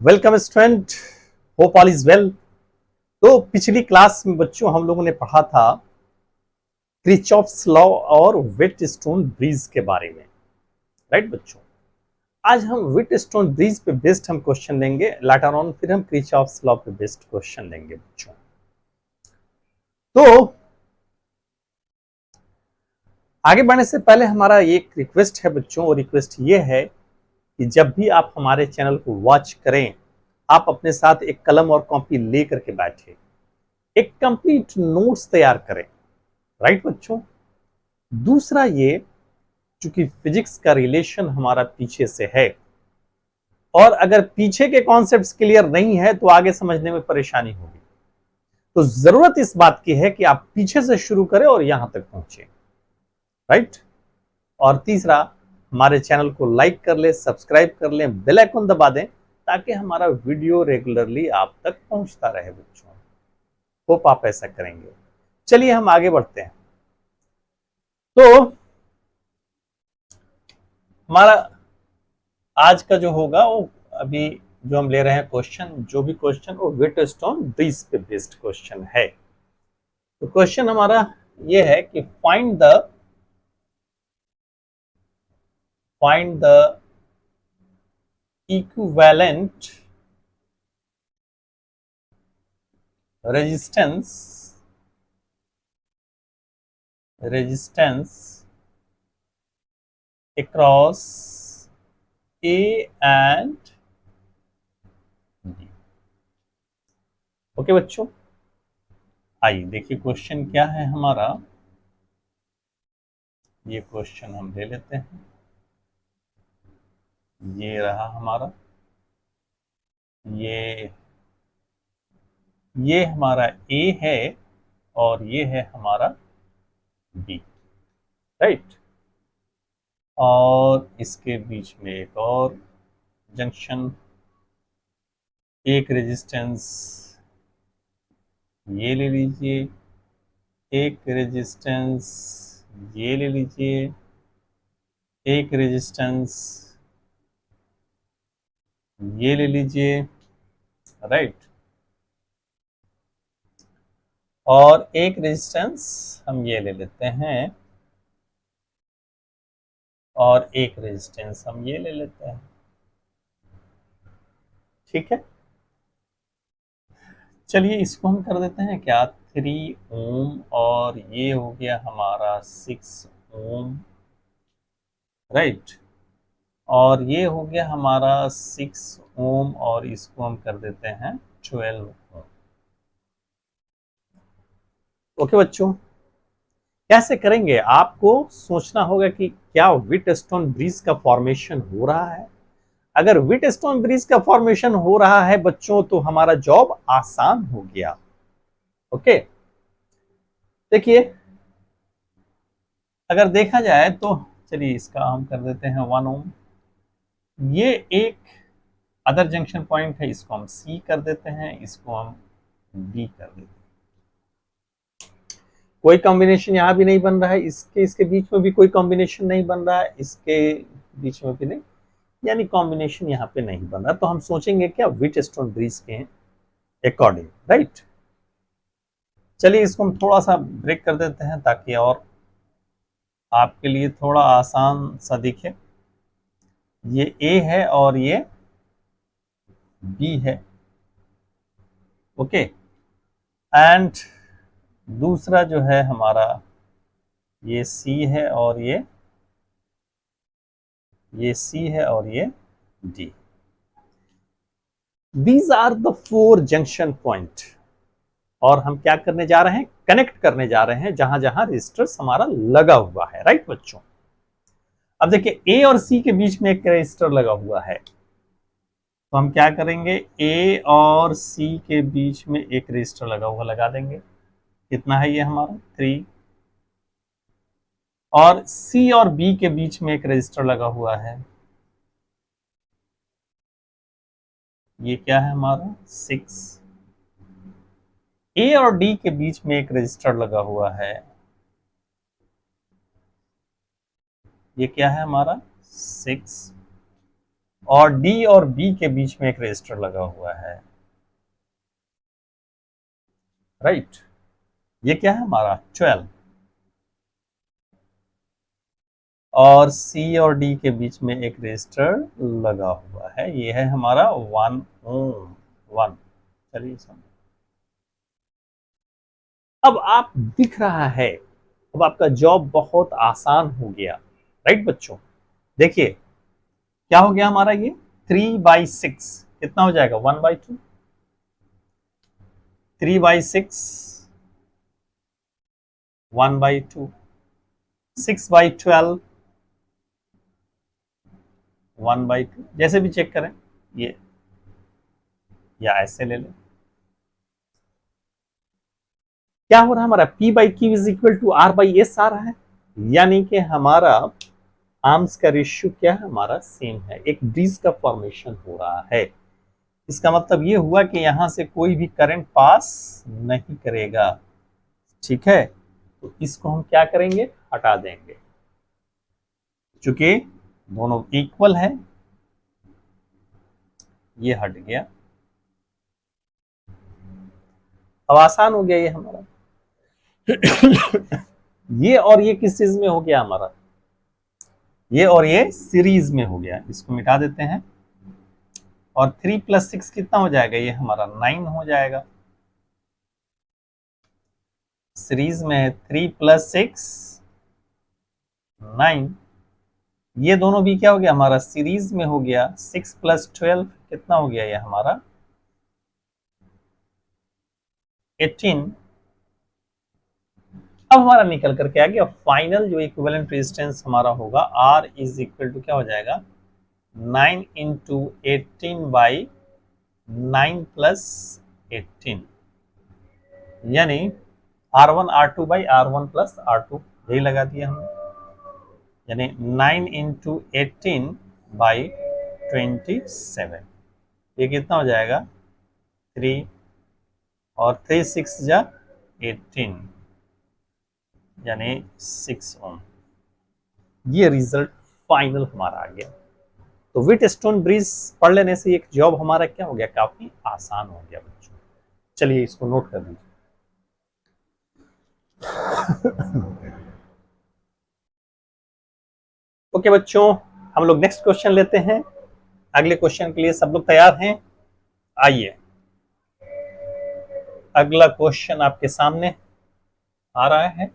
Welcome student, hope all is well. तो पिछली class में बच्चों हम लोगों ने पढ़ा था क्रिचॉफ्स लॉ और व्हीटस्टोन ब्रिज के बारे में। राइट बच्चों, आज हम व्हीटस्टोन ब्रिज पे बेस्ड हम क्वेश्चन लेंगे, लेटर ऑन फिर हम क्रिचॉफ्स लॉ पे बेस्ड क्वेश्चन लेंगे बच्चों। तो आगे बढ़ने से पहले हमारा एक रिक्वेस्ट है बच्चों, और रिक्वेस्ट ये है कि जब भी आप हमारे चैनल को वॉच करें, आप अपने साथ एक कलम और कॉपी लेकर के बैठे, एक कंप्लीट नोट्स तैयार करें। राइट बच्चों, दूसरा ये, चूंकि फिजिक्स का रिलेशन हमारा पीछे से है, और अगर पीछे के कॉन्सेप्ट्स क्लियर नहीं है तो आगे समझने में परेशानी होगी। तो जरूरत इस बात की है कि आप पीछे से शुरू करें और यहां तक पहुंचे। राइट, और तीसरा, हमारे चैनल को लाइक कर ले, सब्सक्राइब कर ले, बेल आइकन दबा दें ताकि हमारा वीडियो रेगुलरली आप तक पहुंचता रहे बच्चों। होप आप ऐसा करेंगे। चलिए हम आगे बढ़ते हैं। तो हमारा आज का जो होगा वो अभी जो हम ले रहे हैं क्वेश्चन, जो भी क्वेश्चन वो व्हीटस्टोन ब्रिज पे बेस्ड क्वेश्चन है। तो क्वेश्चन हमारा ये है कि find the equivalent resistance across A and B. Okay बच्चों, आइए देखिए क्वेश्चन क्या है हमारा। ये क्वेश्चन हम ले लेते हैं। ये रहा हमारा, ये हमारा ए है और ये है हमारा बी। राइट, और इसके बीच में एक और जंक्शन, एक रेजिस्टेंस ये ले लीजिए, एक रेजिस्टेंस ये ले लीजिए, एक रेजिस्टेंस ये ले लीजिए। राइट, और एक रेजिस्टेंस हम ये ले लेते हैं, और एक रेजिस्टेंस हम ये ले लेते हैं। ठीक है, चलिए इसको हम कर देते हैं क्या, 3 ओम, और ये हो गया हमारा 6 ओम। राइट, और ये हो गया हमारा 6 ओम, और इसको हम कर देते हैं 12 ओम। ओके बच्चों, कैसे करेंगे आपको सोचना होगा कि क्या व्हीटस्टोन ब्रिज का फॉर्मेशन हो रहा है। अगर व्हीटस्टोन ब्रिज का फॉर्मेशन हो रहा है बच्चों तो हमारा जॉब आसान हो गया। ओके, देखिए अगर देखा जाए तो चलिए इसका हम कर देते हैं 1 ओम। ये एक अदर जंक्शन पॉइंट है, इसको हम सी कर देते हैं, इसको हम बी कर देते हैं। कोई कॉम्बिनेशन यहाँ भी नहीं बन रहा है, इसके इसके बीच में भी कोई कॉम्बिनेशन नहीं बन रहा है, इसके बीच में भी नहीं, यानी कॉम्बिनेशन यहाँ पे नहीं बन रहा। तो हम सोचेंगे क्या, व्हीटस्टोन ब्रिज के अकॉर्डिंग। राइट, चलिए इसको हम थोड़ा सा ब्रेक कर देते हैं ताकि और आपके लिए थोड़ा आसान सा दिखे। ये ए है और ये बी है। ओके, एंड दूसरा जो है हमारा ये सी है, और ये सी है, और ये D. These are the 4 junction point, और हम क्या करने जा रहे हैं, कनेक्ट करने जा रहे हैं जहां जहां रेजिस्टर्स हमारा लगा हुआ है। राइट बच्चों, अब देखिए ए और सी के बीच में एक रेजिस्टर लगा हुआ है, तो हम क्या करेंगे, ए और सी के बीच में एक रेजिस्टर लगा हुआ लगा देंगे। कितना है ये हमारा 3, और सी और बी के बीच में एक रेजिस्टर लगा हुआ है, ये क्या है हमारा 6। ए और डी के बीच में एक रेजिस्टर लगा हुआ है, ये क्या है हमारा 6, और डी और बी के बीच में एक रजिस्टर लगा हुआ है, राइट। ये क्या है हमारा 12, और सी और डी के बीच में एक रजिस्टर लगा हुआ है, ये है हमारा 1 ओम 1। चलिए समझ, अब आप दिख रहा है, अब आपका जॉब बहुत आसान हो गया, राइट बच्चों। देखिए क्या हो गया हमारा, ये 3/6 कितना हो जाएगा 1/2, 3/6 1/2, 6/12 1/2, जैसे भी चेक करें ये, या ऐसे ले लें। क्या हो रहा है हमारा P/Q is equal to R/S आ रहा है, यानी कि हमारा आर्म्स का रेशियो क्या है हमारा सेम है, एक ब्रीज का फॉर्मेशन हो रहा है। इसका मतलब ये हुआ कि यहां से कोई भी करंट पास नहीं करेगा, ठीक है। तो इसको हम क्या करेंगे, हटा देंगे, चूंकि दोनों इक्वल है, ये हट गया। अब आसान हो गया ये हमारा। ये और ये किस चीज में हो गया हमारा, ये और ये सीरीज में हो गया, इसको मिटा देते हैं। और 3+6 कितना हो जाएगा, ये हमारा 9 हो जाएगा। सीरीज में है 3+6 9, ये दोनों भी क्या हो गया हमारा सीरीज में हो गया। 6+12 कितना हो गया ये हमारा 18। अब हमारा निकल करके आ गया फाइनल जो इक्विवेलेंट रेजिस्टेंस हमारा होगा, R इज इक्वल टू क्या हो जाएगा 9 इंटू 18/9+18, यानी R1R2/R1+R2, यही लगा दिया हमने, यानी 9 इंटू 18/27, ये कितना हो जाएगा 3, और 3 6 जा 18, यानी 6 ओम। ये रिजल्ट फाइनल हमारा आ गया। तो व्हीटस्टोन ब्रिज पढ़ लेने से एक जॉब हमारा क्या हो गया, काफी आसान हो गया बच्चों। चलिए इसको नोट कर लीजिए। ओके बच्चों, हम लोग नेक्स्ट क्वेश्चन लेते हैं। अगले क्वेश्चन के लिए सब लोग तैयार हैं? आइए, अगला क्वेश्चन आपके सामने आ रहा है,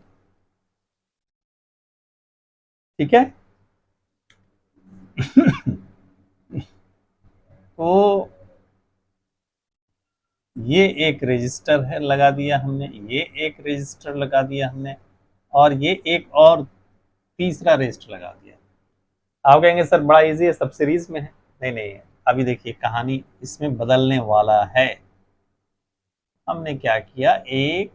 ठीक है। तो ये एक रजिस्टर है लगा दिया हमने, ये एक रजिस्टर लगा दिया हमने, और ये एक और तीसरा रजिस्टर लगा दिया। आप कहेंगे सर बड़ा इजी है, सब सीरीज में है। नहीं नहीं, अभी देखिए कहानी इसमें बदलने वाला है। हमने क्या किया, एक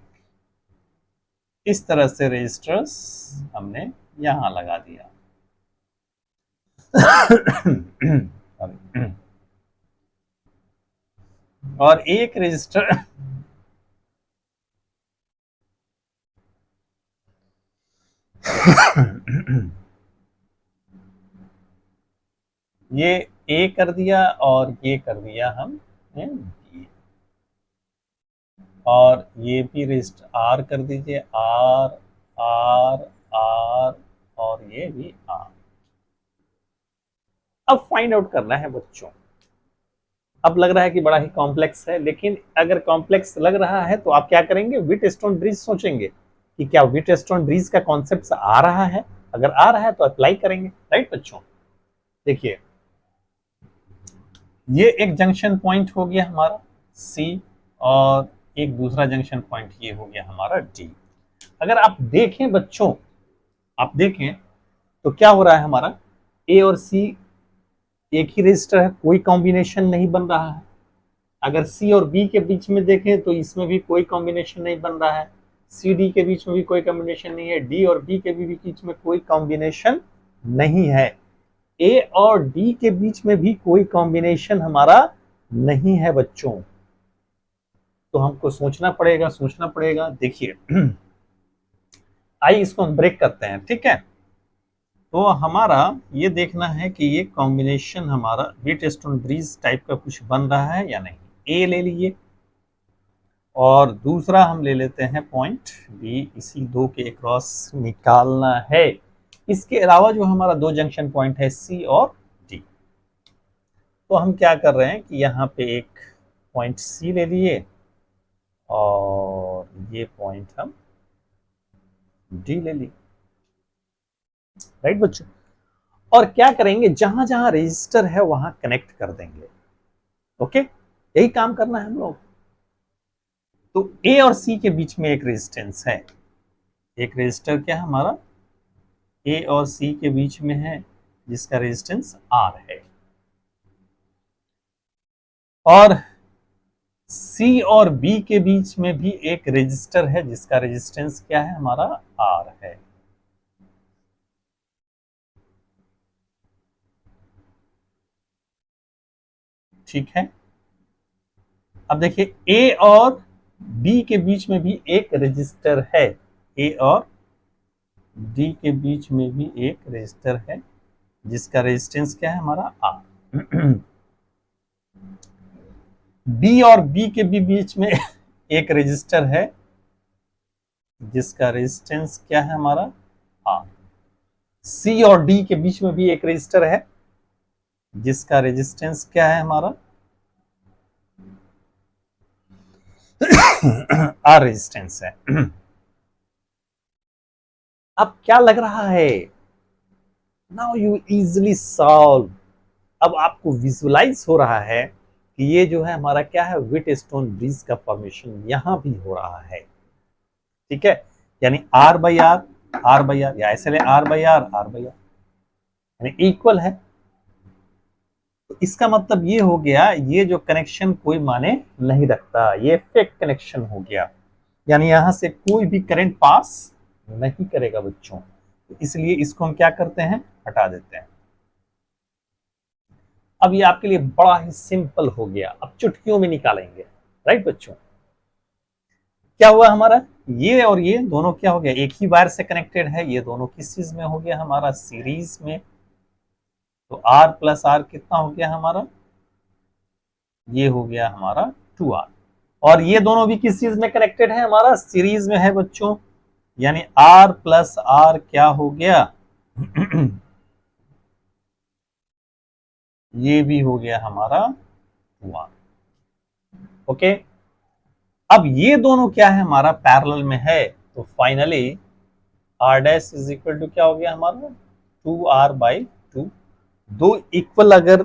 इस तरह से रजिस्टर्स हमने यहां लगा दिया। और एक रजिस्टर ये ए कर दिया और ये कर दिया हम बी, और ये भी रजिस्टर आर कर दीजिए, आर आर आर, और ये भी आर। अब फाइंड आउट करना है बच्चों। अब लग रहा है कि बड़ा ही कॉम्प्लेक्स है, लेकिन अगर कॉम्प्लेक्स लग रहा है तो आप क्या करेंगे, व्हीटस्टोन ब्रिज सोचेंगे कि क्या व्हीटस्टोन ब्रिज का कॉन्सेप्ट आ रहा है। अगर आ रहा है तो अप्लाई करेंगे, राइट बच्चों। देखिए ये एक जंक्शन पॉइंट हो गया हमारा सी, और एक दूसरा जंक्शन पॉइंट ये हो गया हमारा डी। अगर आप देखें बच्चों, आप देखें तो क्या हो रहा है हमारा, ए और सी एक ही रजिस्टर है, कोई कॉम्बिनेशन नहीं बन रहा है। अगर सी और बी के बीच में देखें तो इसमें भी कोई कॉम्बिनेशन नहीं बन रहा है, सी डी के बीच में भी कोई कॉम्बिनेशन नहीं है, डी और बी के भी बीच में कोई कॉम्बिनेशन नहीं है, ए और डी के बीच में भी कोई कॉम्बिनेशन हमारा नहीं है बच्चों। तो हमको सोचना पड़ेगा, सोचना पड़ेगा। देखिए आइए इसको हम ब्रेक करते हैं, ठीक है। तो हमारा ये देखना है कि ये कॉम्बिनेशन हमारा व्हीटस्टोन ब्रिज टाइप का कुछ बन रहा है या नहीं। ए ले लीजिए और दूसरा हम ले लेते हैं पॉइंट बी, इसी दो के क्रॉस निकालना है। इसके अलावा जो हमारा दो जंक्शन पॉइंट है सी और डी, तो हम क्या कर रहे हैं कि यहाँ पे एक पॉइंट सी ले लिए और ये पॉइंट हम डी ले लिए। राइट बच्चों, और क्या करेंगे, जहां जहां रजिस्टर है वहां कनेक्ट कर देंगे। ओके, यही काम करना है हम लोग। तो ए और सी के बीच में एक रेजिस्टेंस है, एक रजिस्टर क्या है हमारा ए और सी के बीच में है जिसका रेजिस्टेंस आर है, और सी और बी के बीच में भी एक रजिस्टर है जिसका रेजिस्टेंस क्या है हमारा आर है। ठीक है, अब देखिए ए और बी के बीच में भी एक रजिस्टर है, ए और डी के बीच में भी एक रजिस्टर है जिसका रेजिस्टेंस क्या है हमारा आर। बी और बी के भी बीच में एक रजिस्टर है जिसका रेजिस्टेंस क्या है हमारा आर। सी और डी के बीच में भी एक रजिस्टर है जिसका रेजिस्टेंस क्या है हमारा आर रेजिस्टेंस है। अब क्या लग रहा है, नाउ यू इजिली सॉल्व। अब आपको विजुअलाइज हो रहा है कि ये जो है हमारा क्या है, व्हीटस्टोन ब्रिज का फॉर्मेशन यहां भी हो रहा है। ठीक है, यानी R by R, R by R, या ऐसे ले R by R, R by R, यानी इक्वल है। तो इसका मतलब ये हो गया, ये जो कनेक्शन कोई माने नहीं रखता, ये फेक कनेक्शन हो गया, यानी यहां से कोई भी करंट पास नहीं करेगा बच्चों। तो इसलिए इसको हम क्या करते हैं, हटा देते हैं। अब ये आपके लिए बड़ा ही सिंपल हो गया, अब चुटकियों में निकालेंगे। राइट बच्चों, क्या हुआ हमारा, ये और ये दोनों क्या हो गया, एक ही वायर से कनेक्टेड है, ये दोनों किस चीज में हो गया हमारा, सीरीज में। तो R प्लस R कितना हो गया हमारा, ये हो गया हमारा 2R। और ये दोनों भी किस चीज में कनेक्टेड है हमारा, सीरीज में है बच्चों, यानी R प्लस R क्या हो गया ये भी हो गया हमारा 1। ओके, अब ये दोनों क्या है हमारा पैरेलल में है, तो finally R dash is equal to क्या हो गया हमारा 2R/2। दो इक्वल अगर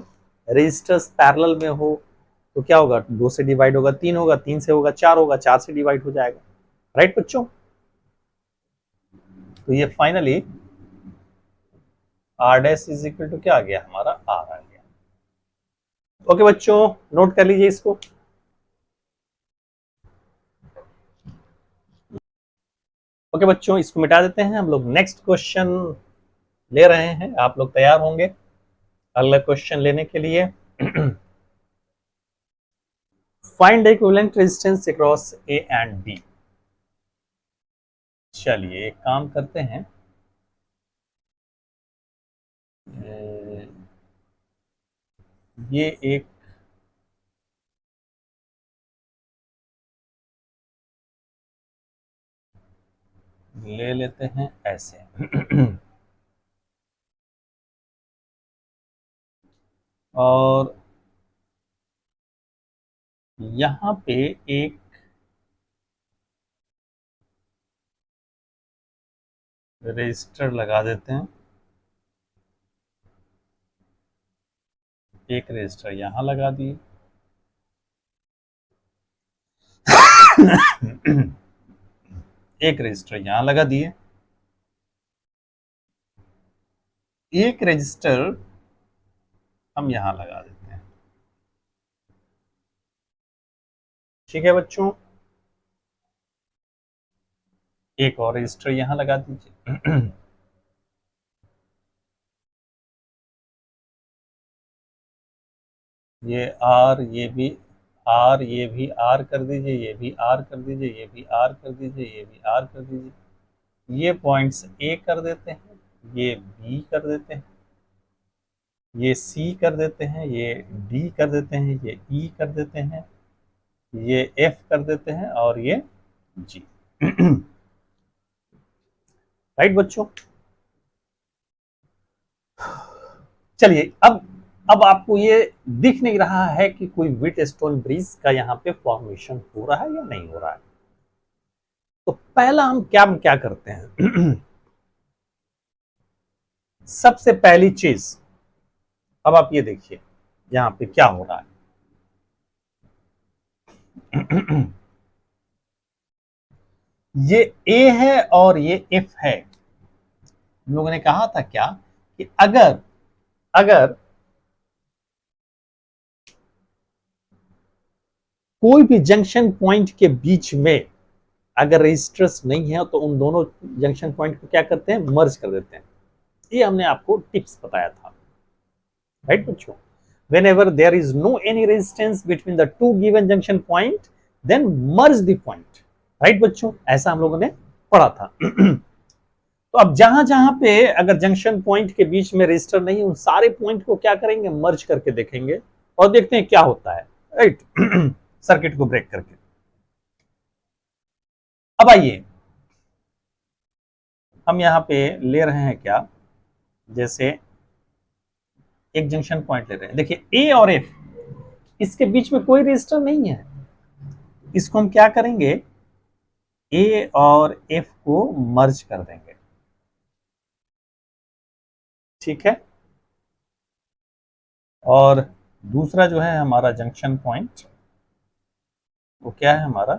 रेजिस्टर्स पैरेलल में हो तो क्या होगा, 2 से डिवाइड होगा 3 होगा, 3 से होगा 4 होगा, 4 से डिवाइड हो जाएगा। राइट बच्चों, तो ये finally R dash is equal to क्या आ गया हमारा R आ गया। ओके बच्चों, नोट कर लीजिए इसको। ओके बच्चों, इसको मिटा देते हैं, हम लोग नेक्स्ट क्वेश्चन ले रहे हैं। आप लोग तैयार होंगे अगला क्वेश्चन लेने के लिए। Find equivalent resistance across A and B. चलिए एक काम करते हैं, ये एक ले लेते हैं ऐसे। और यहां पे एक रजिस्टर लगा देते हैं, एक रजिस्टर यहां लगा दिए। एक रजिस्टर यहां लगा दिए, एक रजिस्टर हम यहां लगा देते हैं। ठीक है बच्चों, एक और रजिस्टर यहां लगा दीजिए। ये आर, ये भी आर, ये भी आर कर दीजिए, ये भी आर कर दीजिए, ये भी आर कर दीजिए, ये भी आर कर दीजिए। ये पॉइंट्स ए कर देते हैं, ये बी कर देते हैं, ये सी कर देते हैं, ये डी कर देते हैं, ये ई कर देते हैं, ये एफ कर देते हैं और ये जी। राइट बच्चों। चलिए अब आपको ये दिख नहीं रहा है कि कोई व्हीटस्टोन ब्रिज का यहाँ पे फॉर्मेशन हो रहा है या नहीं हो रहा है। तो पहला हम क्या करते हैं। सबसे पहली चीज, अब आप ये देखिए यहाँ पे क्या हो रहा है। ये ए है और ये एफ है। हम लोगों ने कहा था क्या कि अगर अगर कोई भी जंक्शन पॉइंट के बीच में अगर रजिस्टर्स नहीं है तो उन दोनों जंक्शन पॉइंट को क्या करते हैं, मर्ज कर देते हैं। ये हमने आपको टिप्स बताया था, राइट बच्चों। whenever there is no any resistance between the two given junction point then merge the point, right बच्चों, ऐसा हम लोगों ने पढ़ा था। तो अब जहां जहां पे अगर जंक्शन पॉइंट के बीच में रजिस्टर नहीं, उन सारे पॉइंट को क्या करेंगे, मर्ज करके देखेंगे और देखते हैं क्या होता है, राइट। सर्किट को ब्रेक करके। अब आइए हम यहां पे ले रहे हैं क्या, जैसे एक जंक्शन पॉइंट ले रहे हैं, देखिए ए और एफ, इसके बीच में कोई रजिस्टर नहीं है। इसको हम क्या करेंगे, ए और एफ को मर्ज कर देंगे, ठीक है। और दूसरा जो है हमारा जंक्शन पॉइंट, वो क्या है हमारा,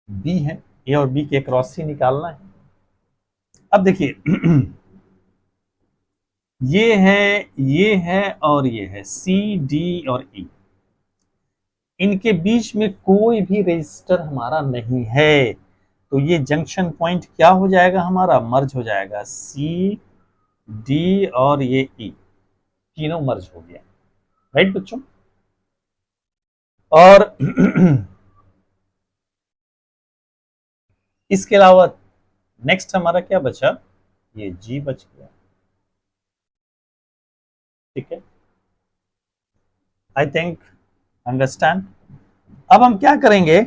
बी है। ए और बी के क्रॉस ही निकालना है। अब देखिए ये है और ये है, सी डी और ई, इनके बीच में कोई भी रजिस्टर हमारा नहीं है। तो ये जंक्शन पॉइंट क्या हो जाएगा, हमारा मर्ज हो जाएगा। सी डी और ये ई तीनों मर्ज हो गया, राइट बच्चों। और इसके अलावा नेक्स्ट हमारा क्या बचा, ये जी बच गया, ठीक है। I think understand. अब हम क्या करेंगे,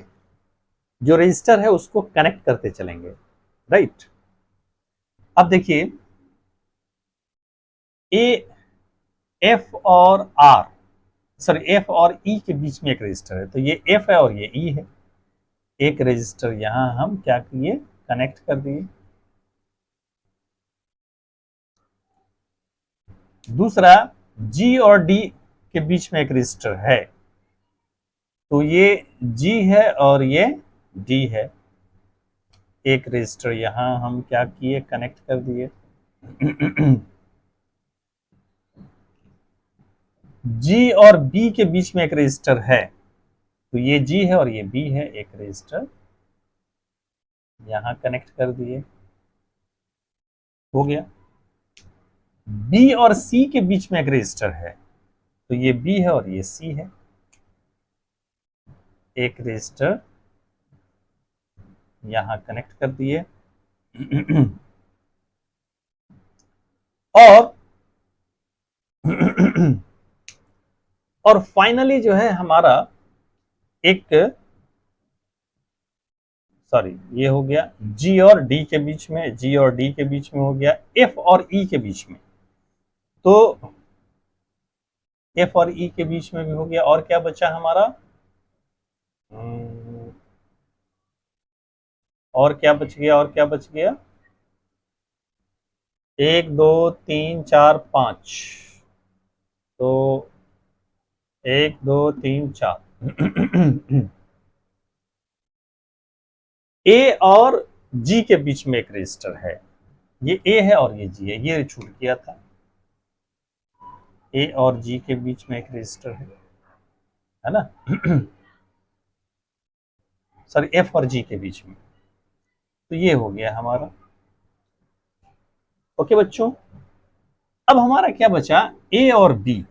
जो रजिस्टर है उसको कनेक्ट करते चलेंगे, राइट। अब देखिए ए एफ और आर, सॉरी एफ और ई के बीच में एक रजिस्टर है, तो ये एफ है और ये ई है। एक रजिस्टर यहां हम क्या किए, कनेक्ट कर दिए। दूसरा जी और डी के बीच में एक रजिस्टर है, तो ये जी है और ये डी है। एक रजिस्टर यहां हम क्या किए, कनेक्ट कर दिए। जी और बी के बीच में एक रजिस्टर है, तो ये जी है और ये बी है। एक रजिस्टर यहां कनेक्ट कर दिए, हो गया। बी और सी के बीच में एक रजिस्टर है, तो ये बी है और ये सी है। एक रजिस्टर यहां कनेक्ट कर दिए। और और फाइनली जो है हमारा एक, सॉरी ये हो गया जी और डी के बीच में, जी और डी के बीच में हो गया, एफ और ई के बीच में, तो एफ और ई के बीच में भी हो गया। और क्या बचा हमारा, और क्या बच गया, और क्या बच गया, एक दो तीन चार पांच, तो एक दो तीन चार। ए और जी के बीच में एक रजिस्टर है, ये ए है और ये जी है, ये छूट गया था। ए और जी के बीच में एक रजिस्टर है ना। सॉरी एफ और जी के बीच में, तो ये हो गया हमारा। ओके बच्चों, अब हमारा क्या बचा, ए और बी।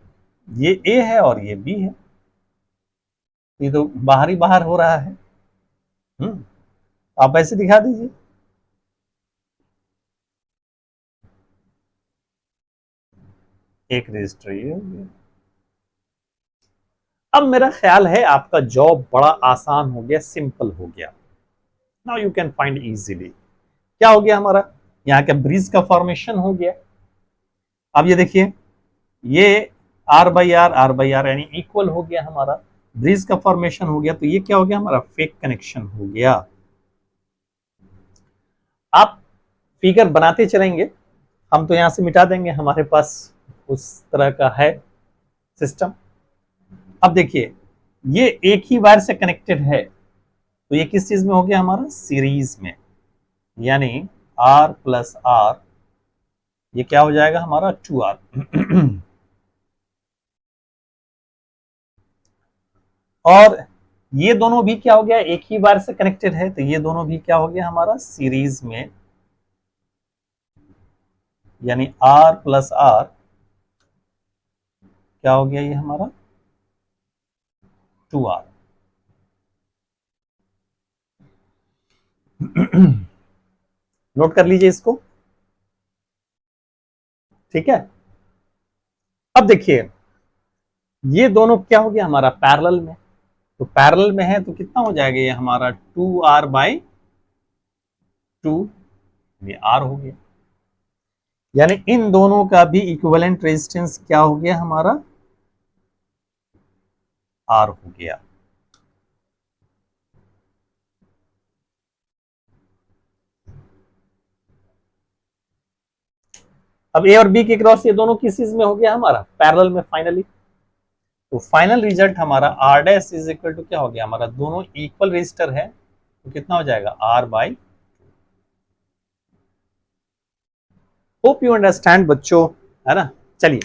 ये ए है और ये बी है, ये तो बाहर ही बाहर हो रहा है। आप ऐसे दिखा दीजिए। एक रजिस्टर ये हो गया। अब मेरा ख्याल है आपका जॉब बड़ा आसान हो गया, सिंपल हो गया। Now you can find easily. क्या हो गया हमारा, यहाँ का ब्रिज का फॉर्मेशन हो गया। अब ये देखिए, ये R/R यानी इक्वल हो गया हमारा, ब्रिज का फॉर्मेशन हो गया, तो ये क्या हो गया हमारा, फेक कनेक्शन हो गया। आप फिगर बनाते चलेंगे, हम तो यहां से मिटा देंगे, हमारे पास उस तरह का है सिस्टम। अब देखिए, ये एक ही वायर से कनेक्टेड है, तो ये किस चीज में हो गया हमारा, सीरीज में, यानी R+R, ये क्या हो जाएगा हमारा 2R। और ये दोनों भी क्या हो गया, एक ही वायर से कनेक्टेड है, तो ये दोनों भी क्या हो गया हमारा, सीरीज में, यानी R+R क्या हो गया ये हमारा 2R। नोट कर लीजिए इसको, ठीक है। अब देखिए, ये दोनों क्या हो गया हमारा, पैरेलल में, तो पैरेलल में है तो कितना हो जाएगा ये हमारा 2R/2, ये R हो गया, यानी इन दोनों का भी इक्विवेलेंट रेजिस्टेंस क्या हो गया हमारा, R हो गया। अब ए और बी के क्रॉस ये दोनों किस चीज में हो गया हमारा, पैरेलल में फाइनली। तो फाइनल रिजल्ट हमारा R dash is equal to क्या हो गया हमारा, दोनों इक्वल रेजिस्टर है, तो कितना हो जाएगा R/। होप यू अंडरस्टैंड बच्चों, है ना। चलिए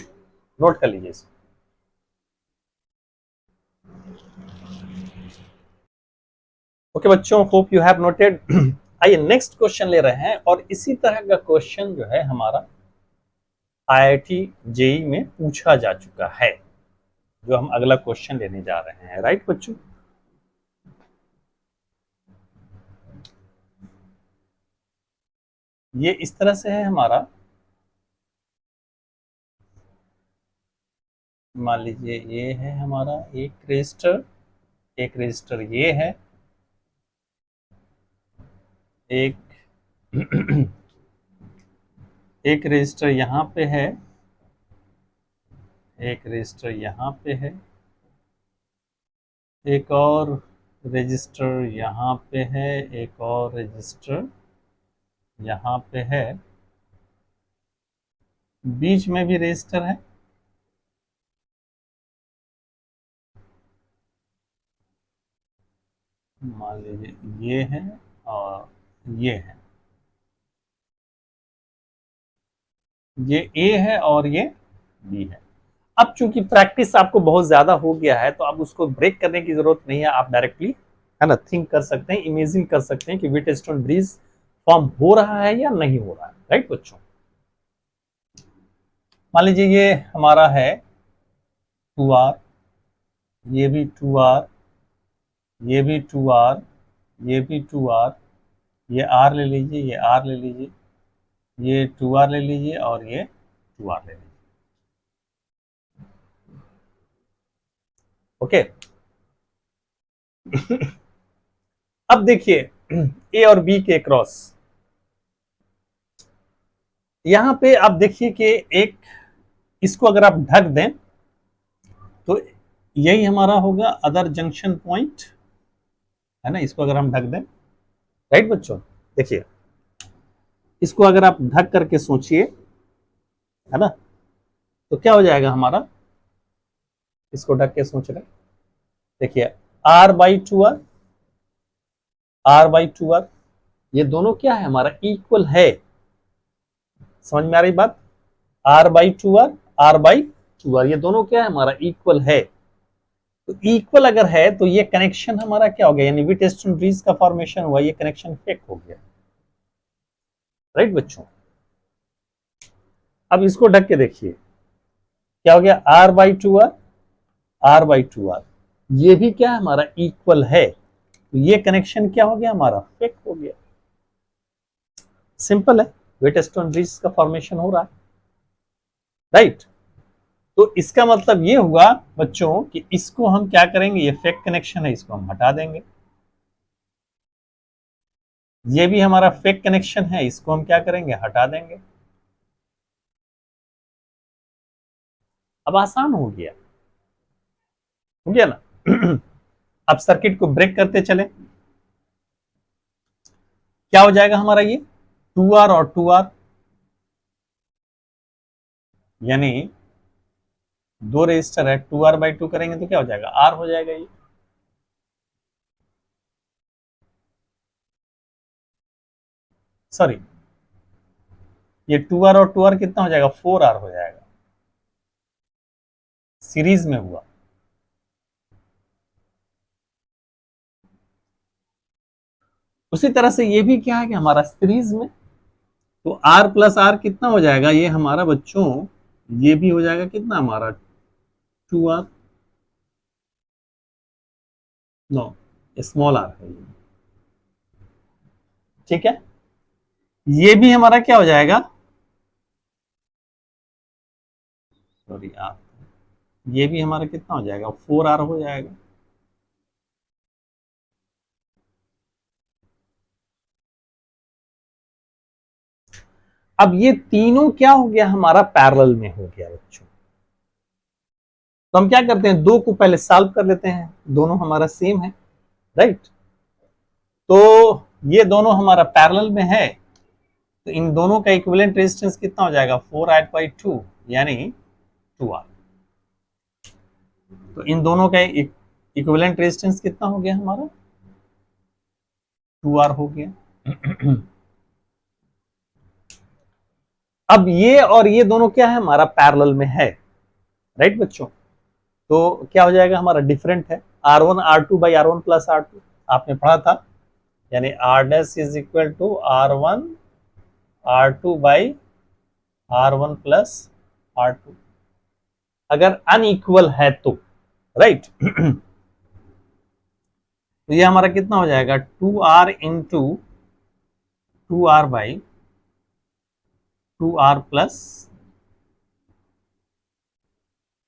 नोट कर लीजिए इसको। ओके बच्चों, होप यू हैव नोटेड। आइए नेक्स्ट क्वेश्चन ले रहे हैं, और इसी तरह का क्वेश्चन जो है हमारा IIT JEE में पूछा जा चुका है, जो हम अगला क्वेश्चन लेने जा रहे हैं, राइट बच्चों। ये इस तरह से है हमारा, मान लीजिए ये है हमारा एक रजिस्टर, एक रजिस्टर ये है, एक एक रजिस्टर यहाँ पे है, एक रजिस्टर यहाँ पे है, एक और रजिस्टर यहाँ पे है, एक और रजिस्टर यहाँ पे है, बीच में भी रजिस्टर है, मान लीजिए ये है और ये है, ये ए है और ये बी है। अब चूंकि प्रैक्टिस आपको बहुत ज्यादा हो गया है, तो अब उसको ब्रेक करने की जरूरत नहीं है, आप डायरेक्टली, है ना, थिंक कर सकते हैं, इमेजिन कर सकते हैं कि व्हीटस्टोन ब्रिज फॉर्म हो रहा है या नहीं हो रहा है, राइट बच्चों। मान लीजिए ये हमारा है 2R, ये भी 2R, ये भी 2R, ये भी 2R, ये R ले लीजिए, ये R ले लीजिए, ये 2R ले लीजिए और ये 2R ले लीजिए। ओके। अब देखिए, ए और बी के क्रॉस, यहां पे आप देखिए कि एक, इसको अगर आप ढक दें तो यही हमारा होगा अदर जंक्शन पॉइंट, है ना, इसको अगर हम ढक दें, राइट बच्चों। देखिए, इसको अगर आप ढक करके सोचिए, है ना, तो क्या हो जाएगा हमारा, इसको ढक के सोच रहे, देखिए R/2R, R/2R, ये दोनों क्या है हमारा, इक्वल है, समझ में आ रही बात, R/2R, R/2R, ये दोनों क्या है हमारा, इक्वल है। तो इक्वल अगर है तो ये कनेक्शन हमारा क्या हो गया, यानी व्हीटस्टोन ब्रिज का फॉर्मेशन हुआ, ये कनेक्शन फेक हो गया, राइट बच्चों। अब इसको ढक के देखिए, क्या हो गया, R/2R, R/2R, ये भी क्या है हमारा, इक्वल है, तो ये कनेक्शन क्या हो गया हमारा, फेक हो गया। सिंपल है, व्हीटस्टोन ब्रिज का फॉर्मेशन हो रहा है, राइट। तो इसका मतलब ये हुआ बच्चों कि इसको हम क्या करेंगे, ये फेक कनेक्शन है, इसको हम हटा देंगे। ये भी हमारा फेक कनेक्शन है, इसको हम क्या करेंगे, हटा देंगे। अब आसान हो गया ना। अब सर्किट को ब्रेक करते चले, क्या हो जाएगा हमारा ये 2R और 2R, यानी दो रेजिस्टर है, 2R/2 करेंगे तो क्या हो जाएगा, R हो जाएगा ये। सॉरी, ये 2R और 2R कितना हो जाएगा, 4R हो जाएगा, सीरीज में हुआ। उसी तरह से ये भी क्या है कि हमारा सीरीज में, तो R प्लस R कितना हो जाएगा, ये हमारा बच्चों ये भी हो जाएगा कितना हमारा 2R, नो स्मॉल r है ये, ठीक है। ये भी हमारा क्या हो जाएगा, सॉरी R, ये भी हमारा कितना हो जाएगा, 4R हो जाएगा। अब ये तीनों क्या हो गया, हमारा पैरेलल में हो गया बच्चों। तो हम क्या करते हैं, दो को पहले सॉल्व कर लेते हैं, दोनों हमारा सेम है, राइट। तो ये दोनों हमारा पैरेलल में है, तो इन दोनों का इक्विवेलेंट रेजिस्टेंस कितना हो जाएगा, 4R/2 यानी 2R। तो इन दोनों का इक्विवेलेंट रेजिस्टेंस कितना हो गया हमारा, 2R हो गया। अब ये और ये दोनों क्या है, हमारा पैरेलल में है, राइट बच्चों। तो क्या हो जाएगा, हमारा डिफरेंट है, R1/R2 आपने पढ़ा था, यानी R dash is equal to R1/R2 अगर अनइक्वल है तो, राइट। तो ये हमारा कितना हो जाएगा, 2R into 2R/2R plus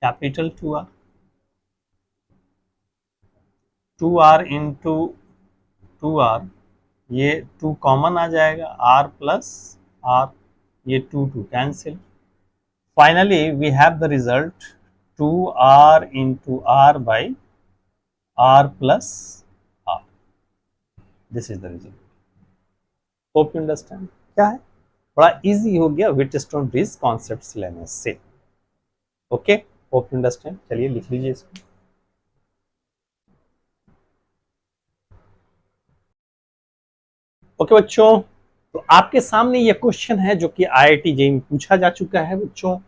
capital 2R into 2R, ये 2 कॉमन आ जाएगा, R प्लस R, ये 2 cancel. Finally we have the result 2R into R/R plus R, this is the result. Hope you understand क्या है, बड़ा इजी हो गया Wheatstone bridge concepts लेने से। Okay, hope you understand. चलिए लिख लीजिए इसको। ओके बच्चों, तो आपके सामने ये क्वेश्चन है जो कि IIT जेईई में पूछा जा चुका है बच्चों।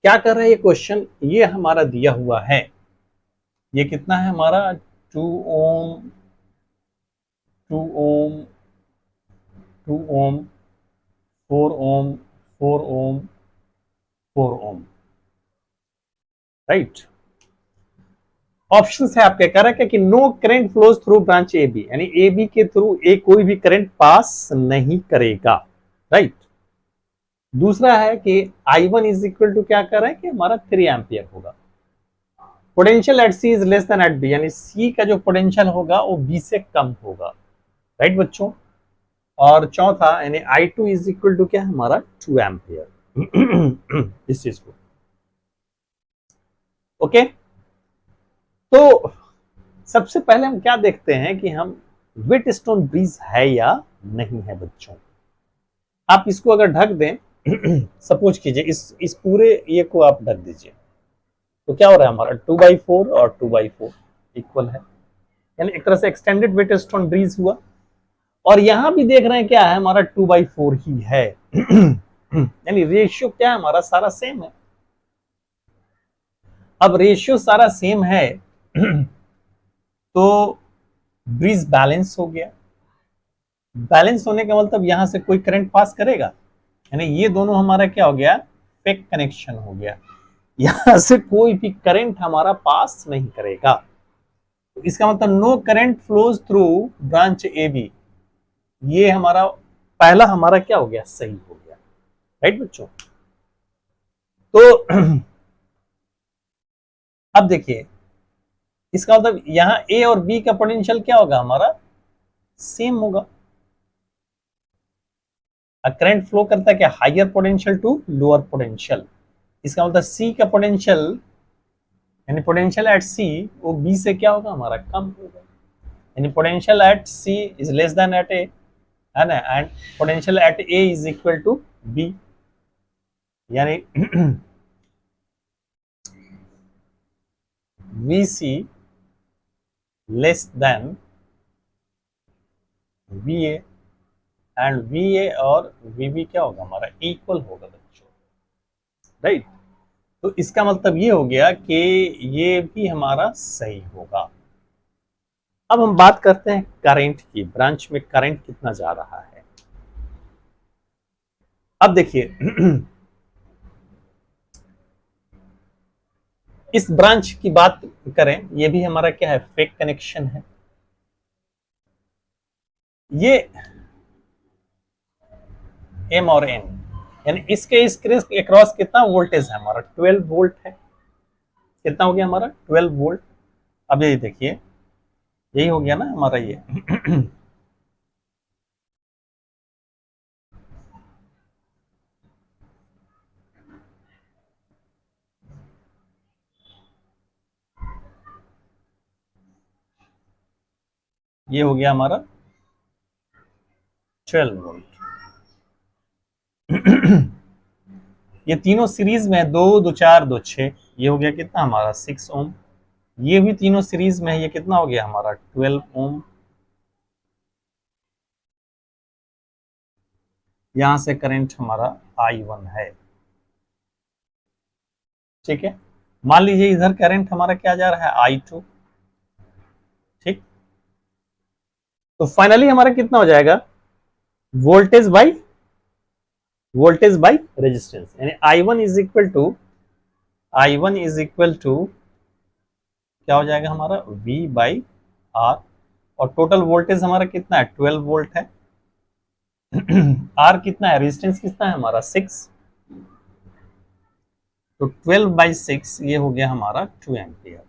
क्या कर रहा है ये क्वेश्चन, ये हमारा दिया हुआ है, ये कितना है हमारा 2 ओम 2 ओम 2 ओम 4 ओम 4 ओम 4 ओम, राइट। ऑप्शन है आपके, कह रहा है कि no current flows through branch A B, यानी ए बी के थ्रू ए कोई भी करंट पास नहीं करेगा, राइट। दूसरा है कि I1 इज इक्वल टू क्या कर रहा है कि हमारा 3 एम्पियर होगा। Potential at C is less than at B, यानी सी का जो पोटेंशियल होगा वो बी से कम होगा, राइट बच्चों। और चौथा यानी I2 इज इक्वल टू क्या है हमारा 2 एम्पियर। इस चीज को, ओके। तो सबसे पहले हम क्या देखते हैं कि हम व्हीटस्टोन ब्रिज है या नहीं है बच्चों। आप इसको अगर ढक दें, सपोज कीजिए इस पूरे ये को आप ढक दीजिए, तो क्या हो रहा है हमारा 2/4 और 2/4 इक्वल है, यानी एक तरह से एक्सटेंडेड व्हीटस्टोन ब्रिज हुआ। और यहां भी देख रहे हैं क्या है हमारा 2/4 ही है। यानी रेशियो क्या है हमारा, सारा सेम है। अब रेशियो सारा सेम है, तो ब्रिज बैलेंस हो गया। बैलेंस होने का मतलब यहां से कोई करंट पास करेगा, यानी ये दोनों हमारा क्या हो गया, फेक कनेक्शन हो गया, यहां से कोई भी करंट हमारा पास नहीं करेगा। तो इसका मतलब no current flows through branch A B, ये हमारा पहला हमारा क्या हो गया, सही हो गया, राइट बच्चों। तो अब देखिए इसका मतलब यहां ए और बी का पोटेंशियल क्या होगा हमारा, सेम होगा। करंट फ्लो करता है क्या, higher potential to lower potential. इसका मतलब सी का पोटेंशियल यानी पोटेंशियल एट सी वो बी से क्या होगा हमारा, कम होगा। यानी potential at C is less than at A, है ना, and potential at A is equal to B. यानी V C less than V A, and V A और वी बी क्या होगा हमारा, इक्वल होगा बच्चों, राइट। तो इसका मतलब ये हो गया कि ये भी हमारा सही होगा। अब हम बात करते हैं करंट की, ब्रांच में करंट कितना जा रहा है। अब देखिए इस ब्रांच की बात करें, ये भी हमारा क्या है, फेक कनेक्शन है। ये एम और एन, यानी इसके इस अक्रॉस कितना वोल्टेज है हमारा, 12 वोल्ट है। कितना हो गया हमारा, 12 वोल्ट। अब ये देखिए यही हो गया ना हमारा ये ये हो गया हमारा 12 वोल्ट। ये तीनों सीरीज में है, 2 2 4 2 6, ये हो गया कितना हमारा 6 ओम। ये भी तीनों सीरीज में है, ये कितना हो गया हमारा 12 ओम। यहां से करंट हमारा I1 है, ठीक है। मान लीजिए इधर करंट हमारा क्या जा रहा है, I2, ठीक। तो फाइनली हमारा कितना हो जाएगा, वोल्टेज बाई रेजिस्टेंस, यानी I1 इज इक्वल टू क्या हो जाएगा हमारा, V बाई R। और टोटल वोल्टेज हमारा कितना है, 12 वोल्ट है। R कितना है, रेजिस्टेंस कितना है हमारा, 6। तो 12/6 ये हो गया हमारा 2 एम्पियर।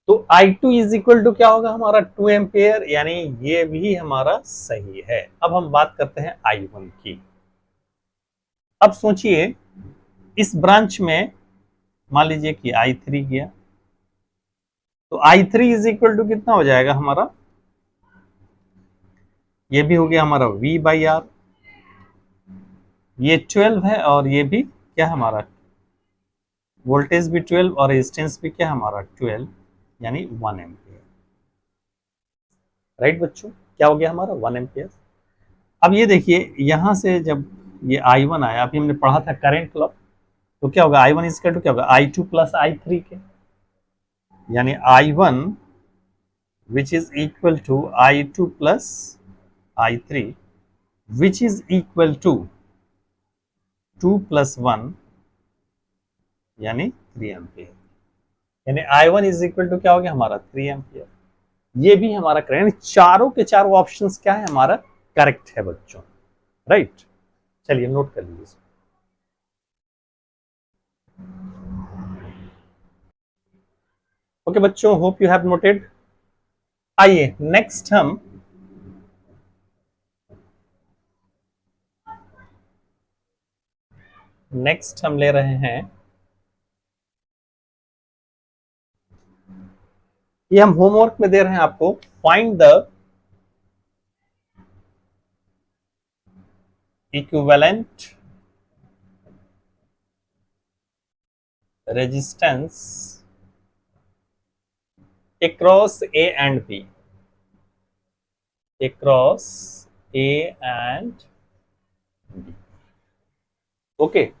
तो I2 इज इक्वल टू क्या होगा हमारा, 2 एम्पियर, यानी ये भी हमारा सही है। अब हम बात करते हैं I1 की। अब सोचिए इस ब्रांच में मान लीजिए कि I3 गया, तो I3 इज इक्वल टू कितना हो जाएगा हमारा, ये भी हो गया हमारा V बाई R। ये 12 है और ये भी क्या हमारा, वोल्टेज भी 12 और रेजिस्टेंस भी क्या हमारा 12, यानी 1 एम्पियर, राइट बच्चों। क्या हो गया हमारा, 1 एम्पियर। अब ये देखिए यहां से जब ये I1 आया, अभी हमने पढ़ा था करंट लॉ, तो क्या होगा I1 इज टू क्या होगा, I2 प्लस I3 के, यानी I1 which is equal to I2 plus I3 which is equal to 2 plus 1 यानी 3 एम्पियर। यानी I1 इज इक्वल टू क्या हो गया हमारा, 3 एम्पियर। ये भी हमारा करेंट, चारों के चारों ऑप्शंस क्या है हमारा, करेक्ट है बच्चों, राइट। चलिए नोट कर लीजिए। ओके बच्चों, होप यू हैव नोटेड। आइए नेक्स्ट हम ले रहे हैं, ये हम होमवर्क में दे रहे हैं आपको, find the equivalent resistance across A and B, across A and B. Okay,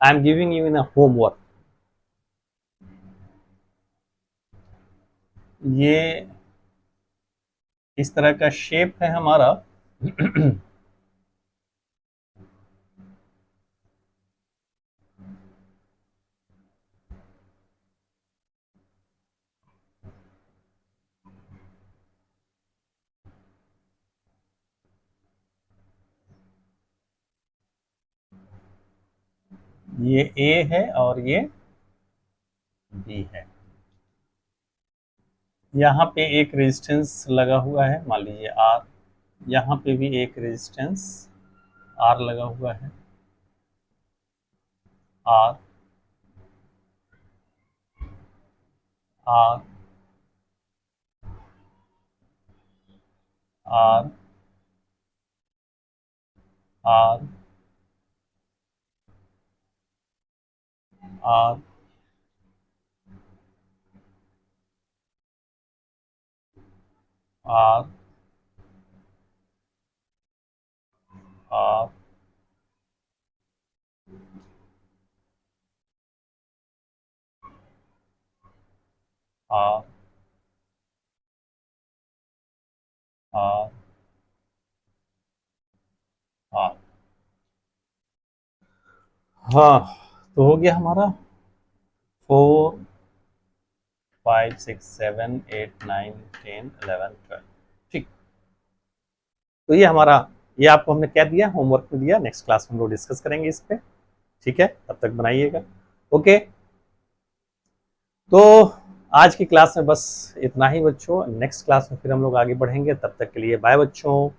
I am giving you in a homework. ये इस तरह का शेप है हमारा ये ए है और ये बी है। यहाँ पे एक रेजिस्टेंस लगा हुआ है, मान लीजिए आर। यहाँ पे भी एक रेजिस्टेंस आर लगा हुआ है, R R R R R R R R R R. हाँ, तो हो गया हमारा 4 5 6 7 8 9 10 11 12। ठीक, तो ये हमारा, ये आपको हमने क्या दिया, होमवर्क में दिया। नेक्स्ट क्लास में हम लोग डिस्कस करेंगे इस पे। ठीक है, तब तक बनाइएगा। ओके, तो आज की क्लास में बस इतना ही बच्चों। नेक्स्ट क्लास में फिर हम लोग आगे बढ़ेंगे। तब तक के लिए बाय बच्चों।